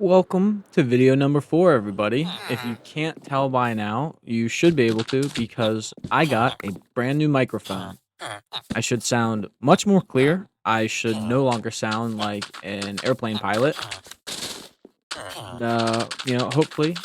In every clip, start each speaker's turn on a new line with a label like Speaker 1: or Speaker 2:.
Speaker 1: Welcome to video number 4, everybody. If you can't tell by now, you should be able to because I got a brand new microphone. I should sound much more clear. I should no longer sound like an airplane pilot. Hopefully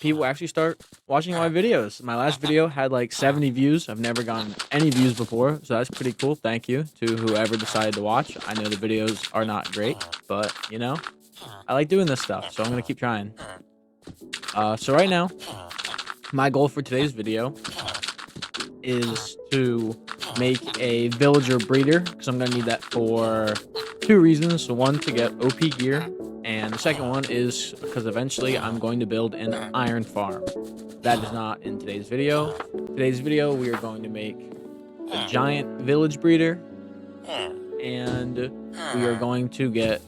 Speaker 1: people actually start watching my videos. My last video had like 70 views. I've never gotten any views before, so that's pretty cool. Thank you to whoever decided to watch. I know the videos are not great, but I like doing this stuff, so I'm gonna keep trying. So right now, my goal for today's video is to make a villager breeder because I'm gonna need that for two reasons. So one, to get OP gear, and the second one is because eventually I'm going to build an iron farm. That is not in today's video. Today's video, we are going to make a giant village breeder, and we are going to get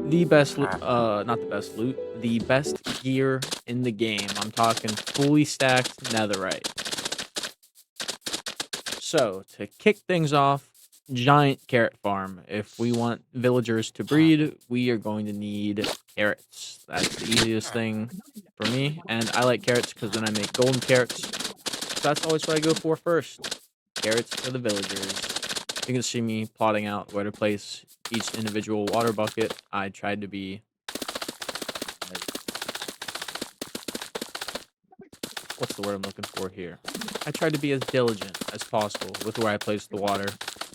Speaker 1: the best not the best loot, the best gear in the game. I'm talking fully stacked netherite. So to kick things off, giant carrot farm. If we want villagers to breed, we are going to need carrots. That's the easiest thing for me, and I like carrots because then I make golden carrots. So that's always what I go for first. Carrots for the villagers. You can see me plotting out where to place each individual water bucket. I tried to be what's the word I'm looking for here? I tried to be as diligent as possible with where I placed the water,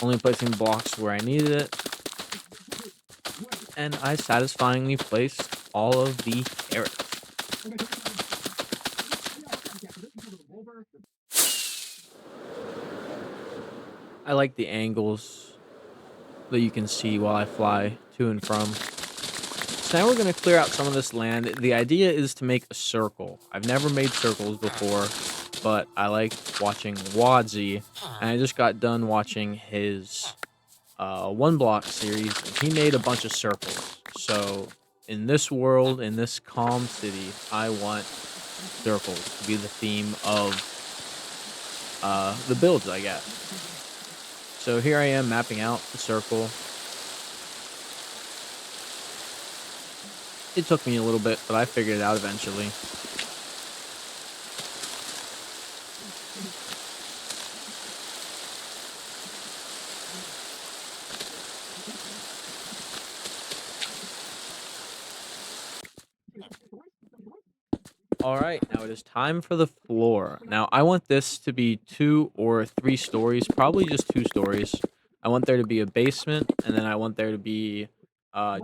Speaker 1: only placing blocks where I needed it, and I satisfyingly placed all of the carrots. I like the angles that you can see while I fly to and from. So now we're going to clear out some of this land. The idea is to make a circle. I've never made circles before, but I like watching Wadzi, and I just got done watching his one block series, and he made a bunch of circles. So in this world, in this calm city, I want circles to be the theme of the builds I get. So here I am mapping out the circle. It took me a little bit, but I figured it out eventually. Alright, now it is time for the floor. Now, I want this to be 2 or 3 stories, probably just 2 stories. I want there to be a basement, and then I want there to be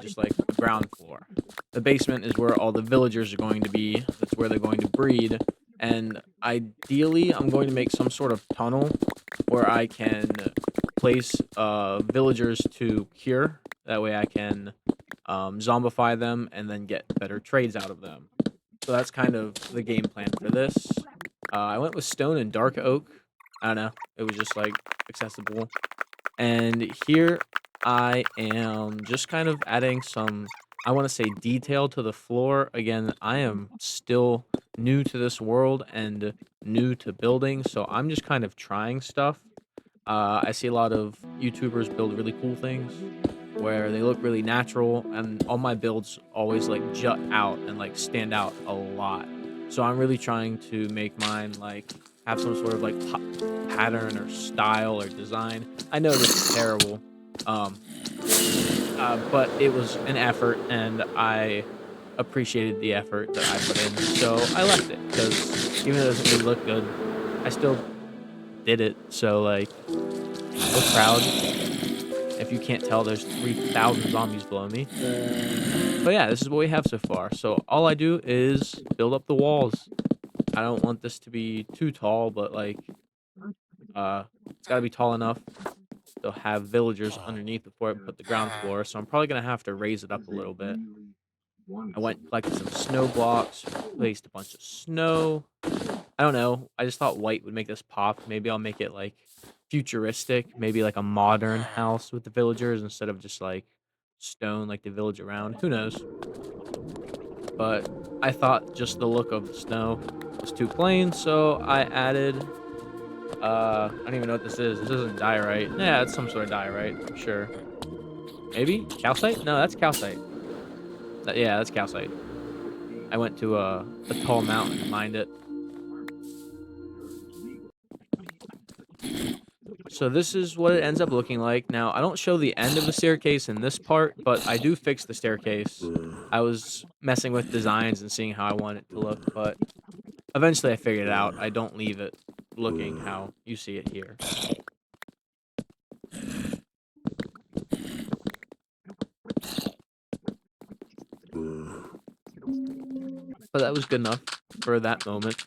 Speaker 1: just like a ground floor. The basement is where all the villagers are going to be. That's where they're going to breed. And ideally, I'm going to make some sort of tunnel where I can place villagers to cure. That way I can zombify them and then get better trades out of them. So that's kind of the game plan for this. I went with stone and dark oak. I don't know. It was just like accessible. And here I am just kind of adding some, I want to say, detail to the floor. Again, I am still new to this world and new to building, so I'm just kind of trying stuff. I see a lot of YouTubers build really cool things where they look really natural, and all my builds always like jut out and like stand out a lot. So I'm really trying to make mine like have some sort of like pattern or style or design. I know this is terrible, but it was an effort, and I appreciated the effort that I put in. So I left it because even though it doesn't really look good, I still did it. So like, so proud. If you can't tell, there's 3,000 zombies below me. But yeah, this is what we have so far. So all I do is build up the walls. I don't want this to be too tall, but like, it's got to be tall enough to have villagers underneath before I put the ground floor. So I'm probably going to have to raise it up a little bit. I went and collected some snow blocks, placed a bunch of snow. I don't know. I just thought white would make this pop. Maybe I'll make it like futuristic, maybe like a modern house with the villagers instead of just like stone like the village around. Who knows? But I thought just the look of the snow was too plain, so I added I don't even know what this is. This isn't diorite. Yeah, it's some sort of diorite, I'm sure. Maybe calcite? No, that's calcite. Yeah, that's calcite. I went to a tall mountain and mined it. So this is what it ends up looking like. Now, I don't show the end of the staircase in this part, but I do fix the staircase. I was messing with designs and seeing how I want it to look, but eventually I figured it out. I don't leave it looking how you see it here. But that was good enough for that moment.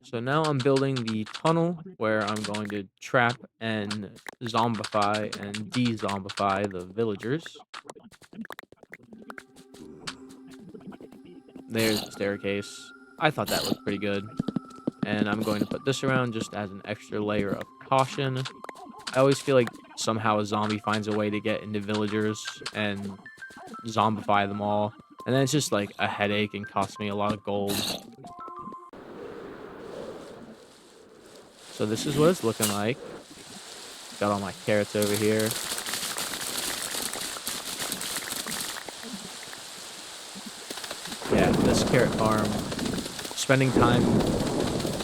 Speaker 1: So now I'm building the tunnel where I'm going to trap and zombify and de-zombify the villagers. There's the staircase. I thought that looked pretty good. And I'm going to put this around just as an extra layer of caution. I always feel like somehow a zombie finds a way to get into villagers and zombify them all. And then it's just like a headache and costs me a lot of gold. So this is what it's looking like. Got all my carrots over here. Yeah, this carrot farm, spending time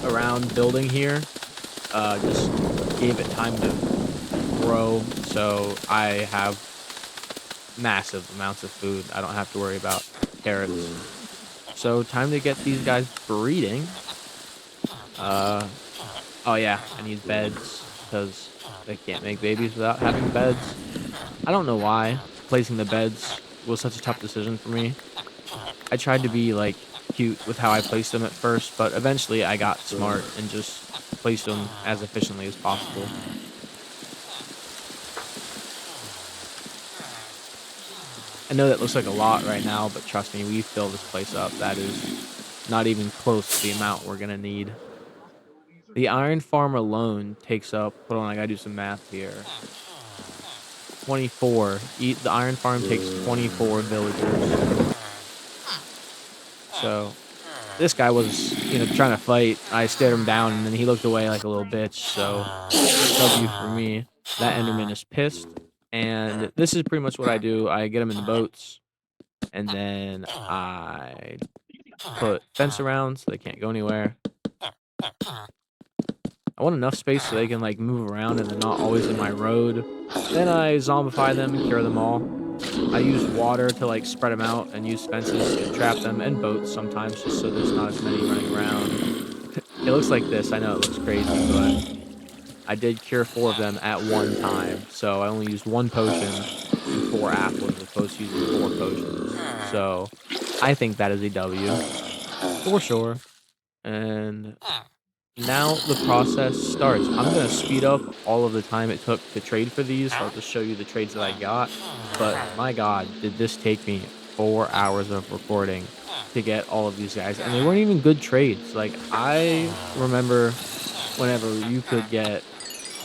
Speaker 1: around building here, just gave it time to grow, so I have massive amounts of food. I don't have to worry about carrots. So time to get these guys breeding. Oh yeah, I need beds because they can't make babies without having beds. I don't know why placing the beds was such a tough decision for me. I tried to be like cute with how I placed them at first, but eventually I got smart and just placed them as efficiently as possible. I know that looks like a lot right now, but trust me, we fill this place up. That is not even close to the amount we're gonna need. The iron farm alone takes up, hold on, I gotta do some math here. 24. The iron farm takes 24 villagers. So this guy was, trying to fight. I stared him down, and then he looked away like a little bitch. So W for me. That Enderman is pissed. And this is pretty much what I do. I get him in the boats, and then I put fence around so they can't go anywhere. I want enough space so they can like move around and they're not always in my road. Then I zombify them and cure them all. I use water to like spread them out and use fences to trap them, and boats sometimes just so there's not as many running around. It looks like this. I know it looks crazy, but I did cure 4 of them at one time. So I only used 1 potion and 4 apples as opposed to using 4 potions. So I think that is a W for sure. And now the process starts. I'm going to speed up all of the time it took to trade for these. I'll just show you the trades that I got. But my god, did this take me 4 hours of recording to get all of these guys. And they weren't even good trades. Like, I remember whenever you could get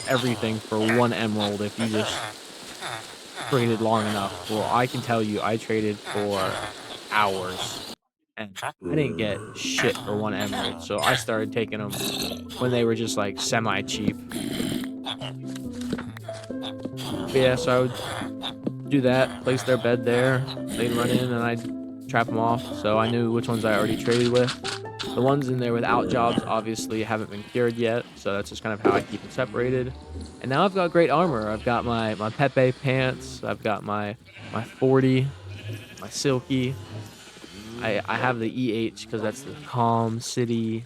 Speaker 1: everything for 1 emerald if you just traded long enough. Well, I can tell you, I traded for hours. And I didn't get shit for 1 emerald, so I started taking them when they were just like semi-cheap. But yeah, so I would do that, place their bed there, they'd run in and I'd trap them off, so I knew which ones I already traded with. The ones in there without jobs obviously haven't been cured yet, so that's just kind of how I keep it separated. And now I've got great armor. I've got my Pepe pants, I've got my 40, my silky. I have the EH because that's the calm city.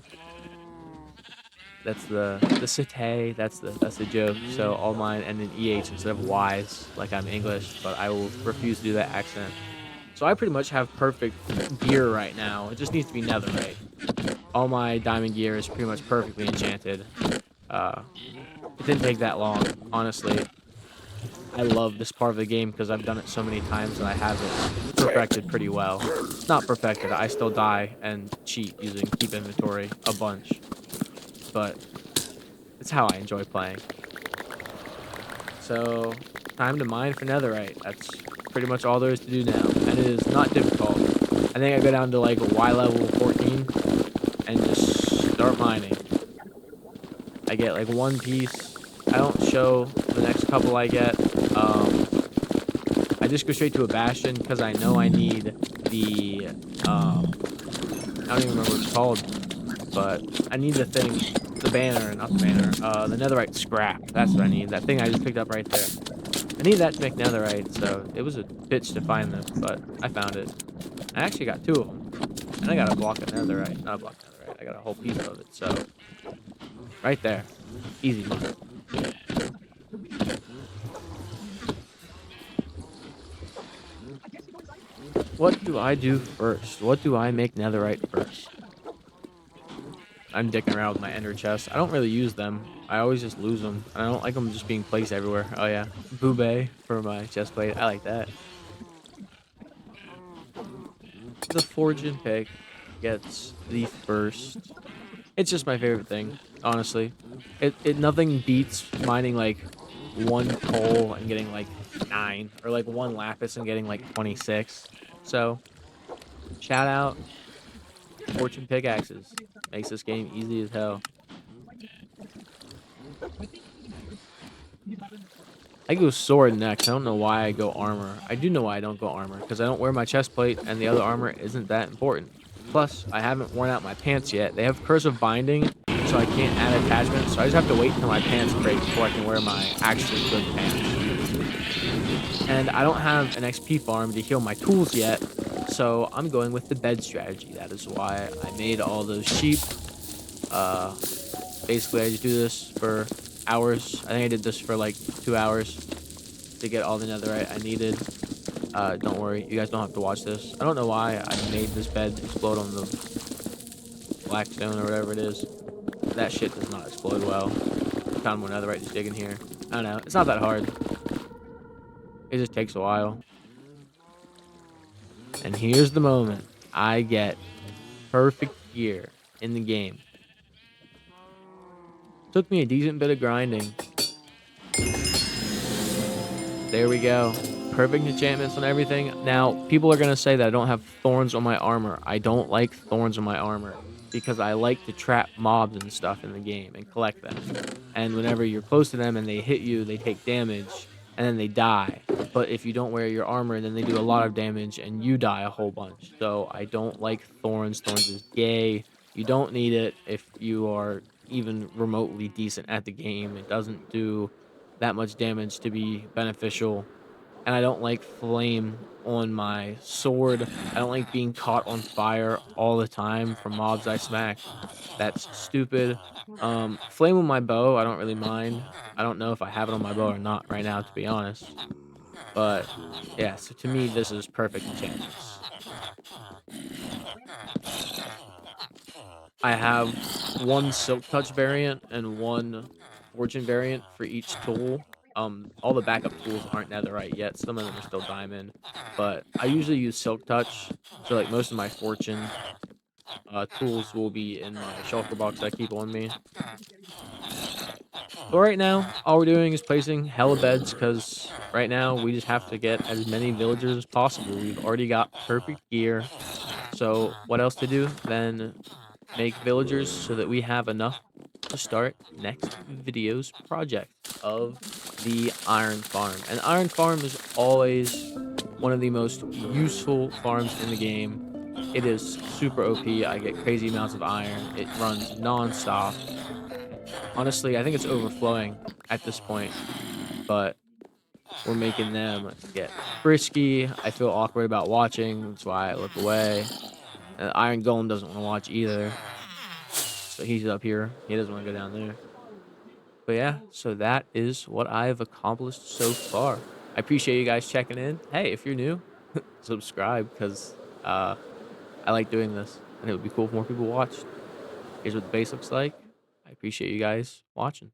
Speaker 1: That's the Citehhhhh. That's the joke. So all mine end in EH instead of Y's, like I'm English, but I will refuse to do that accent. So I pretty much have perfect gear right now. It just needs to be netherite. All my diamond gear is pretty much perfectly enchanted. It didn't take that long, honestly. I love this part of the game because I've done it so many times and I have it perfected pretty well. It's not perfected. I still die and cheat using keep inventory a bunch. But it's how I enjoy playing. So, time to mine for netherite. That's pretty much all there is to do now. And it is not difficult. I think I go down to like Y level 14 and just start mining. I get like 1 piece. I don't show the next couple I get. I just go straight to a bastion because I know I need the I don't even remember what it's called, but I need the thing, the banner, not the banner, the netherite scrap. That's what I need. That thing I just picked up right there. I need that to make netherite, so it was a bitch to find them, but I found it. I actually got 2 of them, and I got a block of netherite. Not a block of netherite. I got a whole piece of it. So right there, easy money. What do I do first? What do I make netherite first? I'm dicking around with my ender chests. I don't really use them. I always just lose them. I don't like them just being placed everywhere. Oh yeah, boobay for my chest plate. I like that. The fortune pick gets the first. It's just my favorite thing, honestly. It nothing beats mining like 1 coal and getting like 9, or like 1 lapis and getting like 26. So shout out fortune pickaxes. Makes this game easy as hell. I go sword next. I don't know why I go armor. I do know why I don't go armor, because I don't wear my chest plate and the other armor isn't that important. Plus, I haven't worn out my pants yet. They have cursive binding, so I can't add attachments. So I just have to wait until my pants break before I can wear my actually good pants. And I don't have an XP farm to heal my tools yet, so I'm going with the bed strategy. That is why I made all those sheep. Uh, Basically, I just do this for hours. I think I did this for like 2 hours to get all the netherite I needed. Don't worry, you guys don't have to watch this. I don't know why I made this bed explode on the black stone or whatever it is. That shit does not explode well. Found more netherite just digging here. I don't know. It's not that hard. It just takes a while. And here's the moment. I get perfect gear in the game. Took me a decent bit of grinding. There we go. Perfect enchantments on everything. Now, people are going to say that I don't have thorns on my armor. I don't like thorns on my armor because I like to trap mobs and stuff in the game and collect them. And whenever you're close to them and they hit you, they take damage and then they die. But if you don't wear your armor, then they do a lot of damage and you die a whole bunch. So I don't like thorns. Thorns is gay. You don't need it if you are even remotely decent at the game. It doesn't do that much damage to be beneficial. And I don't like flame on my sword. I don't like being caught on fire all the time from mobs I smack. That's stupid. Flame on my bow, I don't really mind. I don't know if I have it on my bow or not right now, to be honest. But yeah, so to me, this is perfect enchantments. I have 1 silk touch variant and 1 fortune variant for each tool. All the backup tools aren't netherite yet. Some of them are still diamond, but I usually use silk touch. So like most of my fortune tools will be in my shulker box I keep on me. But right now, all we're doing is placing hella beds because right now we just have to get as many villagers as possible. We've already got perfect gear. So what else to do than make villagers so that we have enough to start next video's project of the iron farm. And iron farm is always one of the most useful farms in the game. It is super OP. I get crazy amounts of iron. It runs non-stop. Honestly, I think it's overflowing at this point, but we're making them get frisky. I feel awkward about watching. That's why I look away. Iron Golem doesn't want to watch either. So he's up here. He doesn't want to go down there. But yeah, so that is what I've accomplished so far. I appreciate you guys checking in. Hey, if you're new, subscribe because I like doing this. And it would be cool if more people watched. Here's what the base looks like. I appreciate you guys watching.